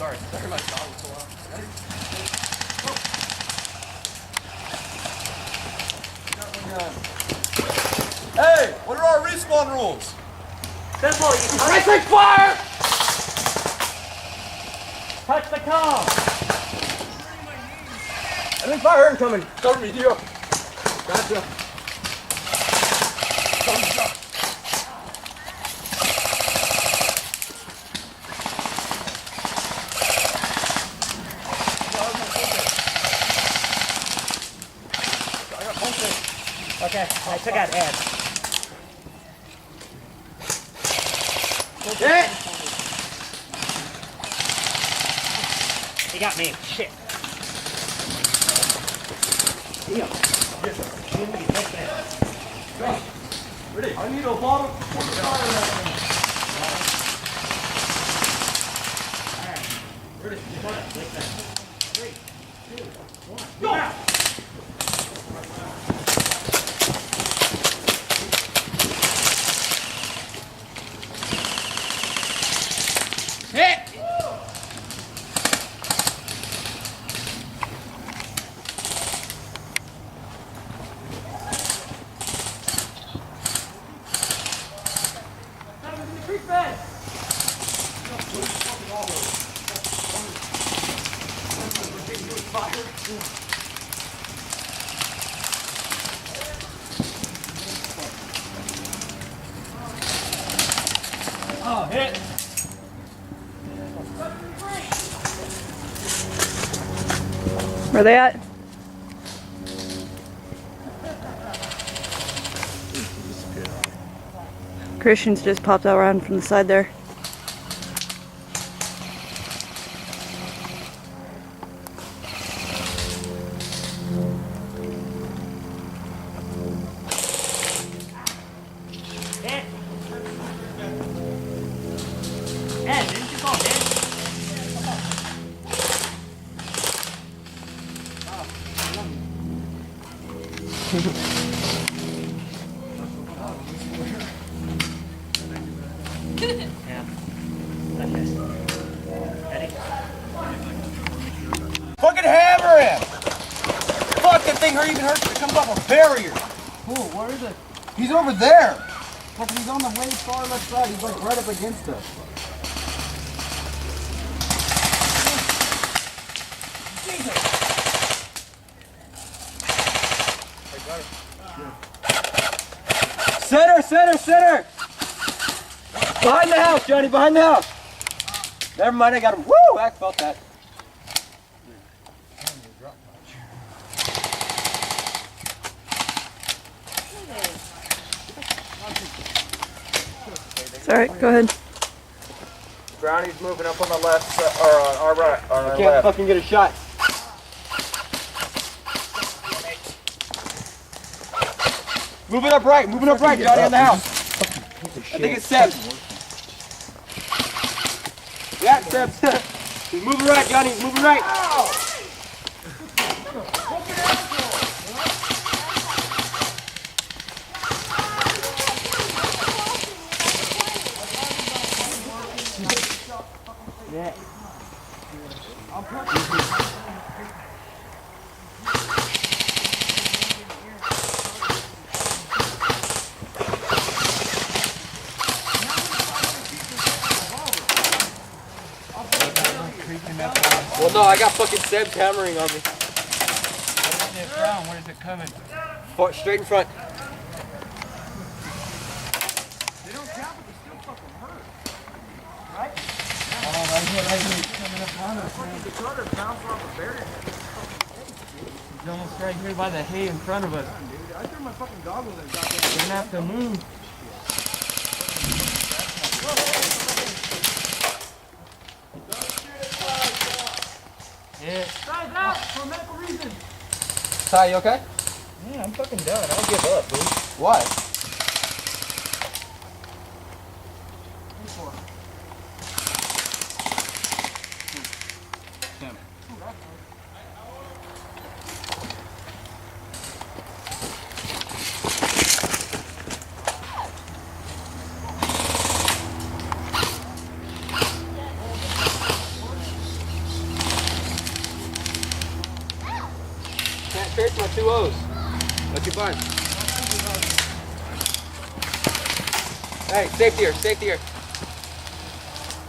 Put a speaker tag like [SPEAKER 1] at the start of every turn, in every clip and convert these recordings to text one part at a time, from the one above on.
[SPEAKER 1] sorry. Sorry, my dog was so loud. Ready? Hey, what are our respawn rules?
[SPEAKER 2] Simple, you
[SPEAKER 1] Racing fire!
[SPEAKER 2] touch the cone.
[SPEAKER 1] Enemy fire incoming. Cover me, Dio. Gotcha. Cover me, Dio.
[SPEAKER 2] Okay, I took out Ed.
[SPEAKER 1] Hit!
[SPEAKER 2] He got me. Shit.
[SPEAKER 1] Damn. Yes, sir. Ready? I need a bottle of fire.
[SPEAKER 2] Alright.
[SPEAKER 1] Ready?
[SPEAKER 2] Like that. 3, 2, 1.
[SPEAKER 1] Go!
[SPEAKER 2] Now.
[SPEAKER 1] Hit!
[SPEAKER 2] Oh, hit.
[SPEAKER 3] Where they at? Christian's just popped out around from the side there.
[SPEAKER 2] Hit. Ed, didn't you call hit? Yeah. Okay. Ready?
[SPEAKER 1] Fucking hammer him! Fuck, that thing even hurts if it comes off a barrier.
[SPEAKER 2] Cool, where is it?
[SPEAKER 1] He's over there. Fucking, he's on the way far left side. He's like right up against us. Jesus! Center, center, center! Behind the house, Johnny, behind the house. Never mind, I got him. Woo! I felt that.
[SPEAKER 3] It's alright, go ahead.
[SPEAKER 1] Brownie's moving up on the left, or on our right, on our left. Fucking get a shot. Moving up right, Johnny, on the house. I think it's Seb. Yeah, Seb. He's moving right, Johnny, he's moving right.
[SPEAKER 2] Yeah.
[SPEAKER 1] Well, no, I got fucking Seb hammering on me.
[SPEAKER 2] Where's it coming?
[SPEAKER 1] Straight in front.
[SPEAKER 2] They don't count, but they still fucking hurt. Right?
[SPEAKER 1] Oh, right here.
[SPEAKER 2] Coming up on us, man. The cutter bounced off the barrier. He's almost right here by the hay in front of us.
[SPEAKER 1] Dude, I threw my fucking goggles and got
[SPEAKER 2] We're gonna have to move. Yeah. Guys out for medical reasons.
[SPEAKER 1] Ty, you okay?
[SPEAKER 2] Yeah, I'm fucking done. I'll give up, dude.
[SPEAKER 1] Why? trace my 2 O's. What you find? Hey, safety here, safety here.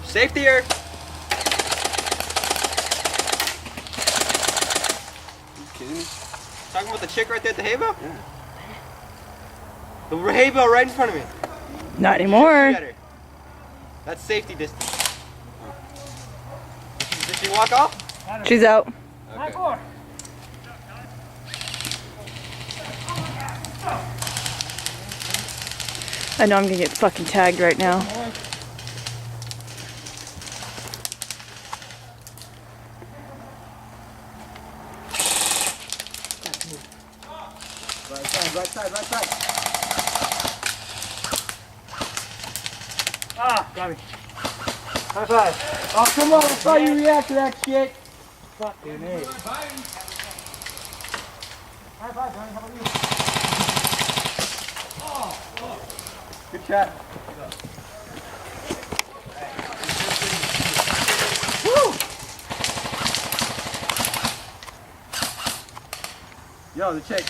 [SPEAKER 1] Safety here. Are you kidding me? Talking about the chick right there at the hay bale?
[SPEAKER 2] Yeah.
[SPEAKER 1] The hay bale right in front of me.
[SPEAKER 3] Not anymore.
[SPEAKER 1] Shoot at her. That's safety distance. Did she walk off?
[SPEAKER 3] She's out.
[SPEAKER 1] Okay.
[SPEAKER 3] I know I'm gonna get fucking tagged right now.
[SPEAKER 1] Right side, right side, right side.
[SPEAKER 2] Ah, got me.
[SPEAKER 1] High five. Oh, come on, I saw you react to that shit.
[SPEAKER 2] Fucking A. High five, Johnny. How about you?
[SPEAKER 1] Good shot. Woo! Yo, the chick.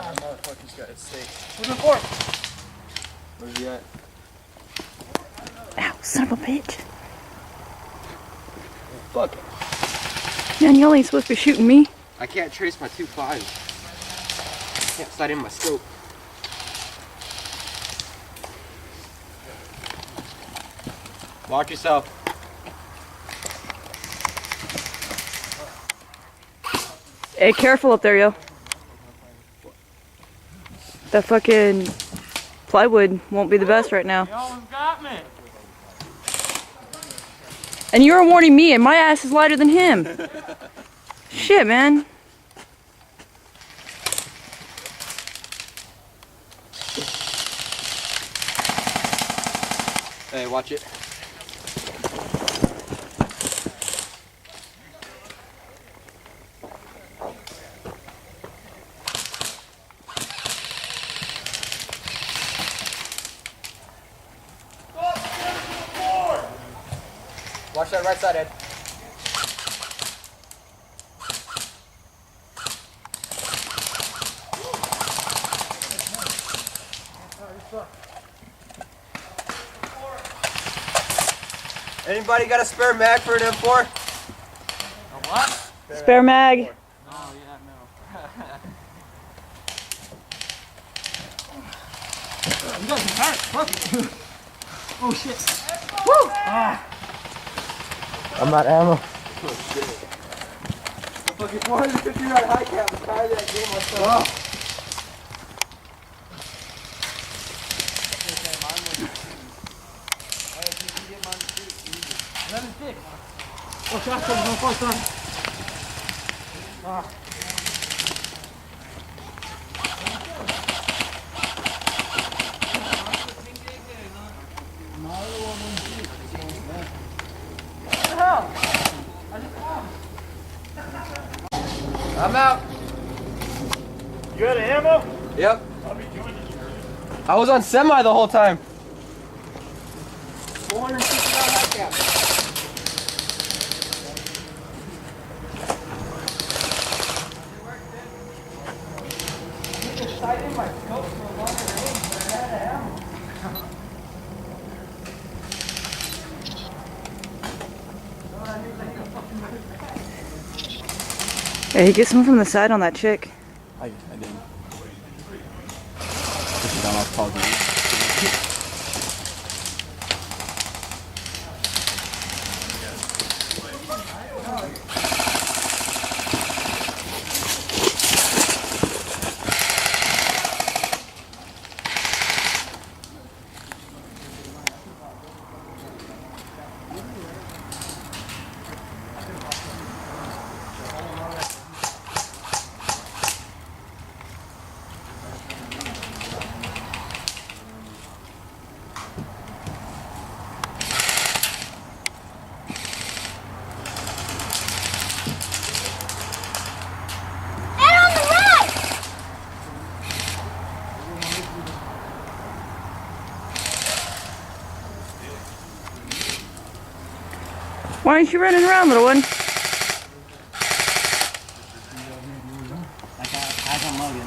[SPEAKER 2] Motherfucker's got his steak. Who's in fourth?
[SPEAKER 1] Where's he at?
[SPEAKER 3] Ow, son of a bitch.
[SPEAKER 1] Fuck it.
[SPEAKER 3] Man, you only supposed to be shooting me.
[SPEAKER 1] I can't trace my 2.5. Can't sight in my scope. Watch yourself.
[SPEAKER 3] Hey, careful up there, yo. That fucking plywood won't be the best right now.
[SPEAKER 2] You almost got me.
[SPEAKER 3] And you were warning me, and my ass is lighter than him. Shit, man.
[SPEAKER 1] Hey, watch it. Watch that right side, Ed. Anybody got a spare mag for an M4?
[SPEAKER 2] A what?
[SPEAKER 3] Spare mag.
[SPEAKER 2] Oh, yeah, no. You guys are tired. Fuck. Oh, shit. Woo! Ah.
[SPEAKER 1] I'm out of ammo. Oh shit. The fucking 450 yard high cap is tired of that game myself.
[SPEAKER 2] Oh, shot's coming on first time. Ah.
[SPEAKER 1] I'm out.
[SPEAKER 2] You got ammo?
[SPEAKER 1] Yep. I was on semi the whole time. 450 yard high cap.
[SPEAKER 3] Hey, get some from the side on that chick.
[SPEAKER 1] I did. Push it down, I'll pause it.
[SPEAKER 3] Why aren't you running around, little one?
[SPEAKER 1] I got eyes on Logan.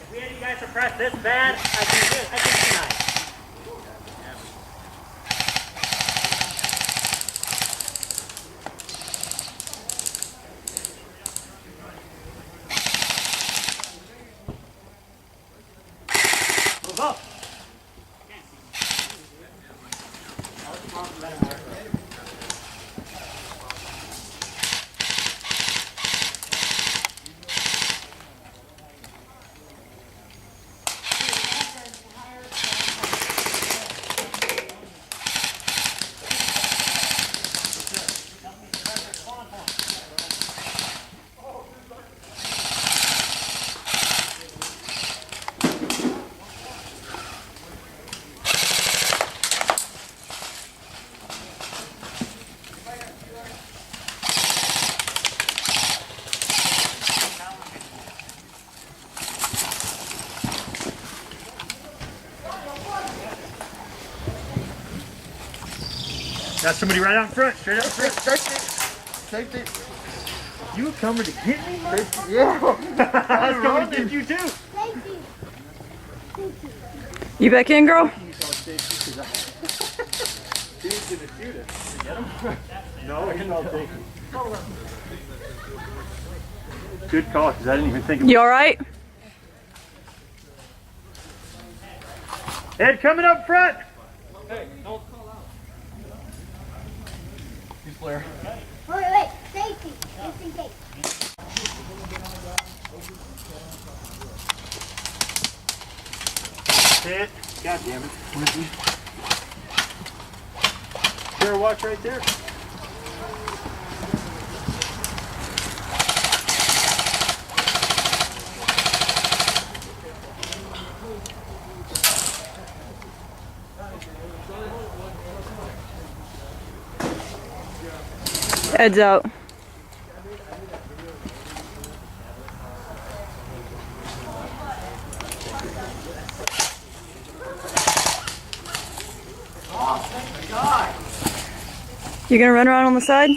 [SPEAKER 4] If we had you guys suppressed this bad, I think tonight. Move up. Got somebody right out in front, straight out in front.
[SPEAKER 2] Safety.
[SPEAKER 4] You were coming to get me, man?
[SPEAKER 2] Yeah.
[SPEAKER 4] I was coming to get you too.
[SPEAKER 3] You back in, girl?
[SPEAKER 4] No, I can all take it. Good call, because I didn't even think of it.
[SPEAKER 3] You alright?
[SPEAKER 4] Ed, coming up front.
[SPEAKER 2] Hey, don't call out. He's Blair.
[SPEAKER 5] Wait, safety, just in case.
[SPEAKER 4] Ed, God damn it. Sure, watch right there.
[SPEAKER 3] Ed's out. You gonna run around on the side?